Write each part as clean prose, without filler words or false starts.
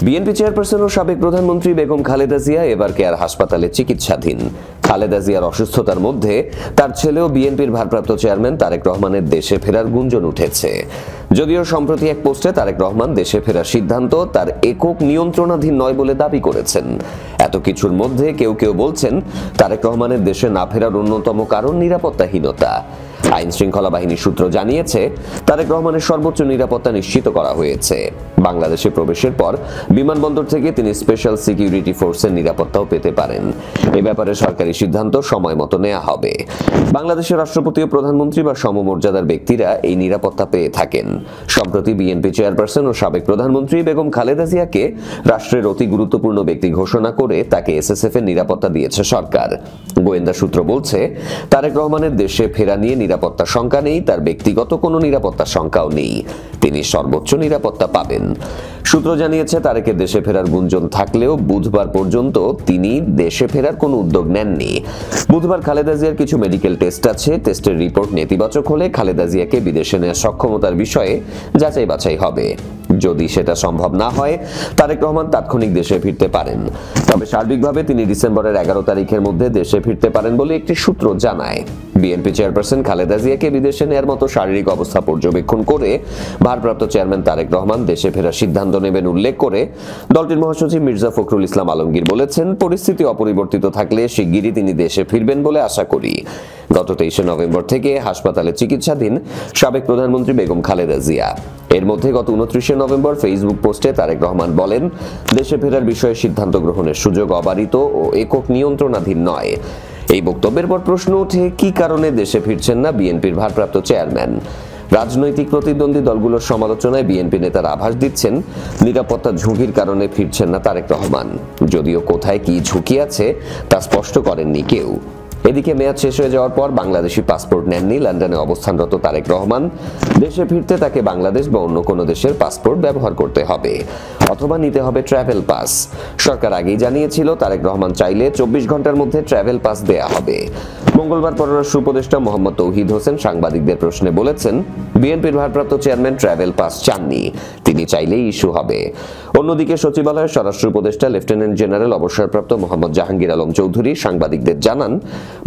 BNP chairperson ও সাবেক প্রধানমন্ত্রী বেগম খালেদা জিয়া এবার কেয়ার হাসপাতালে চিকিৎসাধীন। খালেদা জিয়ার অসুস্থতার মধ্যে তার ছেলেও বিএনপির ভারপ্রাপ্ত চেয়ারম্যান তারেক রহমানের দেশে ফেরার গুঞ্জন উঠেছে। যদিও সম্প্রতি এক পোস্টে তারেক রহমান দেশে ফেরার সিদ্ধান্ত তার একক নিয়ন্ত্রণাধীন নয় বলে দাবি করেছেন। এত কিছুর মধ্যে কেউ কেউ বলছেন তারেক রহমানের দেশে না ফেরার অন্যতম কারণ নিরাপত্তাহীনতা। আইন শৃঙ্খলা বাহিনীর সূত্র জানিয়েছে তারেক রহমানের সর্বোচ্চ নিরাপত্তা নিশ্চিত করা হয়েছে। বাংলাদেশে প্রবেশের পর বিমানবন্দর থেকে তিনি স্পেশাল সিকিউরিটি ফোর্সের নিরাপত্তাও পেতে পারেন। এ ব্যাপারে সরকারি সিদ্ধান্ত সময় মতো নেওয়া হবে। বাংলাদেশের রাষ্ট্রপতি ও প্রধানমন্ত্রী বা সমমর্যাদার ব্যক্তিরা এই নিরাপত্তা পেয়ে থাকেন। সম্প্রতি বিএনপি চেয়ারপারসন ও সাবেক প্রধানমন্ত্রী বেগম খালেদা জিয়াকে রাষ্ট্রের অতি গুরুত্বপূর্ণ ব্যক্তি ঘোষণা করে তাকে এসএসএফ এর নিরাপত্তা দিয়েছে সরকার। গোয়েন্দা সূত্র বলছে তারেক রহমানের দেশে ফেরা নিয়ে নিরাপত্তা শঙ্কা নেই, তার ব্যক্তিগত কোনো নিরাপত্তা শঙ্কাও নেই। তিনি সর্বোচ্চ নিরাপত্তা পাবেন। সূত্র জানিয়েছে তারেকের দেশে ফেরার গুঞ্জন থাকলেও বুধবার পর্যন্ত তিনি দেশে ফেরার কোনো উদ্যোগ নেননি। বুধবার খালেদা জিয়ার কিছু মেডিকেল টেস্ট আছে। টেস্টের রিপোর্ট নেতিবাচক হলে খালেদা জিয়াকে বিদেশে নেওয়ার সক্ষমতার বিষয়ে যাচাই বাছাই হবে। যদি সেটা সম্ভব না হয় তারেক রহমান তাৎক্ষণিক দেশে ফিরতে পারেন। তবে সার্বিকভাবে তিনি ডিসেম্বরের 11 তারিখের মধ্যে দেশে ফিরতে পারেন বলে একটি সূত্র জানায়। বিএনপি চেয়ারপারসন খালেদা জিয়াকে বিদেশে নেয়ার মতো শারীরিক অবস্থা পর্যবেক্ষণ করে ভারপ্রাপ্ত চেয়ারম্যান তারেক রহমান দেশে ফেরার সিদ্ধান্ত নেবেন উল্লেখ করে দলটির মহাসচিব মির্জা ফখরুল ইসলাম আলমগীর বলেছেন, পরিস্থিতি অপরিবর্তিত থাকলে শিগগিরই তিনি দেশে ফিরবেন বলে আশা করি। গত 23 নভেম্বর থেকে হাসপাতালে চিকিৎসাধীন সাবেক প্রধানমন্ত্রী বেগম খালেদা জিয়া। এর মধ্যে গত 29 নভেম্বর ফেসবুক পোস্টে তারেক রহমান বলেন, দেশে ফেরার বিষয়ে সিদ্ধান্ত গ্রহণের সুযোগ অবারিত ও একক নিয়ন্ত্রণাধীন নয়। এই বক্তব্যের পর প্রশ্ন ওঠে, কি কারণে দেশে ফিরছেন না বিএনপির ভারপ্রাপ্ত চেয়ারম্যান? রাজনৈতিক প্রতিদ্বন্দ্বী দলগুলোর সমালোচনায় বিএনপি নেতারা আভাস দিচ্ছেন নিরাপত্তা ঝুঁকির কারণে ফিরছেন না তারেক রহমান। যদিও কোথায় কি ঝুঁকি আছে তা স্পষ্ট করেননি কেউ। এদিকে মেয়াদ শেষ হয়ে যাওয়ার পর বাংলাদেশি পাসপোর্ট নেননি লন্ডনে অবস্থানরত তারেক রহমান। দেশে ফিরতে তাকে বাংলাদেশ বা অন্য কোনো দেশের পাসপোর্ট ব্যবহার করতে হবে অথবা নিতে হবে ট্রাভেল পাস। সরকার আগেই জানিয়েছিল তারেক রহমান চাইলে 24 ঘন্টার মধ্যে ট্রাভেল পাস দেয়া হবে। মঙ্গলবার পররাষ্ট্র উপদেষ্টা মোহাম্মদ তৌহিদ হোসেন সাংবাদিকদের প্রশ্নে বলেছেন, বিএনপির ভারপ্রাপ্ত চেয়ারম্যান ট্রাভেল পাস চাননি, তিনি চাইলেই ইস্যু হবে। অন্যদিকে সচিবালয়ের স্বরাষ্ট্র উপদেষ্টা লেফটেন্যান্ট জেনারেল অবসরপ্রাপ্ত মোহাম্মদ জাহাঙ্গীর আলম চৌধুরী সাংবাদিকদের জানান,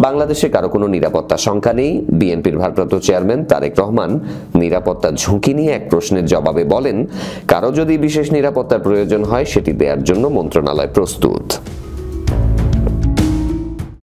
বাংলাদেশে কারো কোনো নিরাপত্তা শঙ্কা নেই। বিএনপির ভারপ্রাপ্ত চেয়ারম্যান তারেক রহমান নিরাপত্তা ঝুঁকি নিয়ে এক প্রশ্নের জবাবে বলেন, কারো যদি বিশেষ নিরাপত্তার প্রয়োজন হয় সেটি দেওয়ার জন্য মন্ত্রণালয় প্রস্তুত।